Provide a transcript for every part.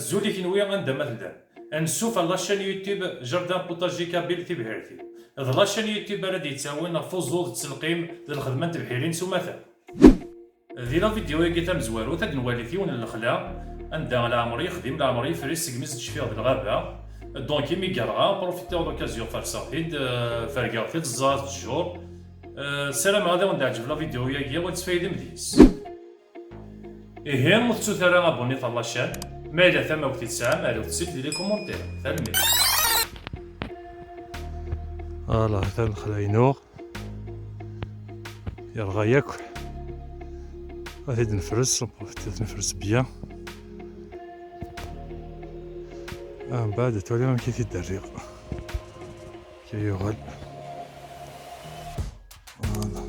زولي كنوي غندا مثلا نسوف لاشين يوتيوب جردان بوطاجي كابيل تبهرتي هذا لاشين يوتيوب راه يتساوي فوزول تسلقيم الخدمه تبحيرين سماثا ذي لا فيديو يجي تم زوارو تاد نوالي ثيون الخلا عندها على عمري يخدم العمري فريس سكميس تشفيها الغابه دونك مي كارغا بروفيتيو لوكازيون فار صاحيد فرقا في الزاز الجور السلام هذا وندع عجب لا فيديو يجي وتسفايد مديس إيه متسو ثرا أبوني طلاشان ما إلا ثما وقت تسعة ما إلا تسيب لي كومونتير ثاني فوالا هذا الخلاينوغ يرغى ياكل غادي نفرس نفرس بيان من بعد تولي ما كيف يدري كي يغل فوالا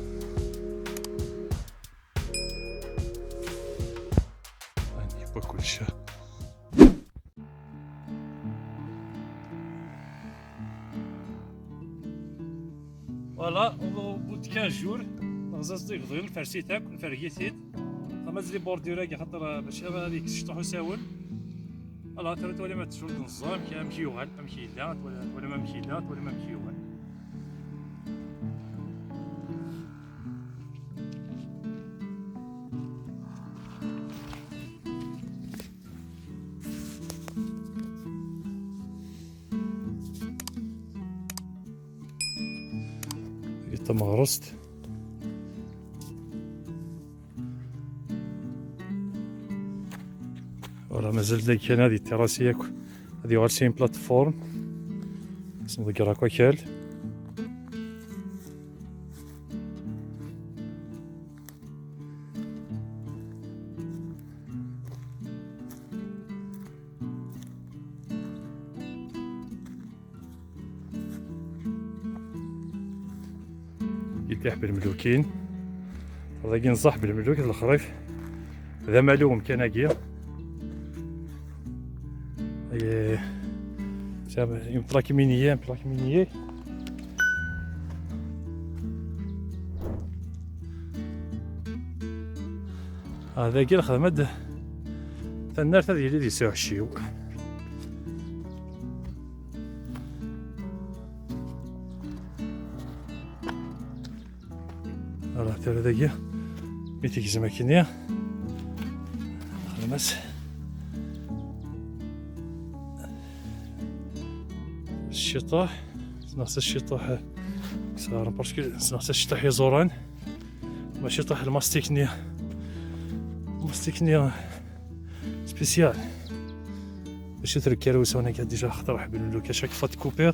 راني باكل شا فوالا au bout de 15 jours غزاز يغضي الفرسيتاك والفرقيتيت مازال بورديرا كي خاطر باش هذيك الشطوح يساول فوالا ترى تولي ما تشوف النظام كي مشي يوغال مشي لا ولا ما مشي لا ولا ما مشي يوغال تم غرست ولا مازال داك كان هذه التراسية هذه غارسين بلاتفورم اسمه ذاك راكوا كال يتيح بالملوكين هذا كينصح بالملوك الخريف هذا معلوم كان هاكيا une plaque minière هذا كي الخدمة النار هذه اللي يساوي الشيو راه تاع هذاك ميتيك زماكينيا خدمات الشطاح ناقص الشطاح صار باسكو ناقص الشطاح يزوران ماشي طاح الماستيكنيا سبيسيال باش تركرو سونا كاع ديجا خطر حبل لو شاك فوا تكوبير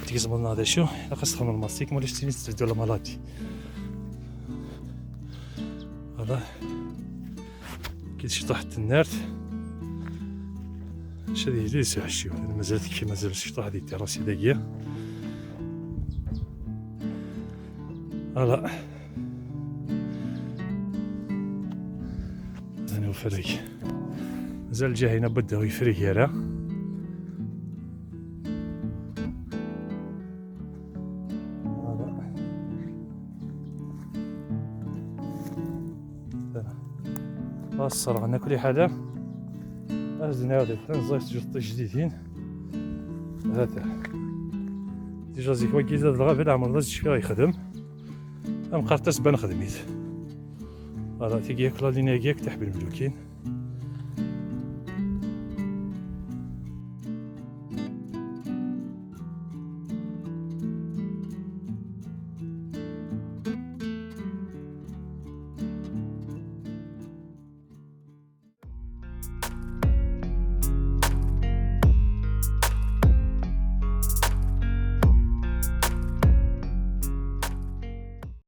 تيزمو لنا هذا شو خاص تخدم الماستيك مولاش تيني تزيدو لا مالادي هذا كي تشطح النار شادي لي ساعشيو مازال كي مازال الشطاح هذه التراسي داكيا فوالا انا وفريق مازال جا هنا بدا يفريق يرا فوالا الصراحة على كل حال أزنا هذا نزايد جوط جديدين هذا ديجا زيك واكي زاد الغابة العمر داز فيها يخدم مقرطس بان خدميت فوالا تيجي ياكل لينا كياك تحت بالملوكين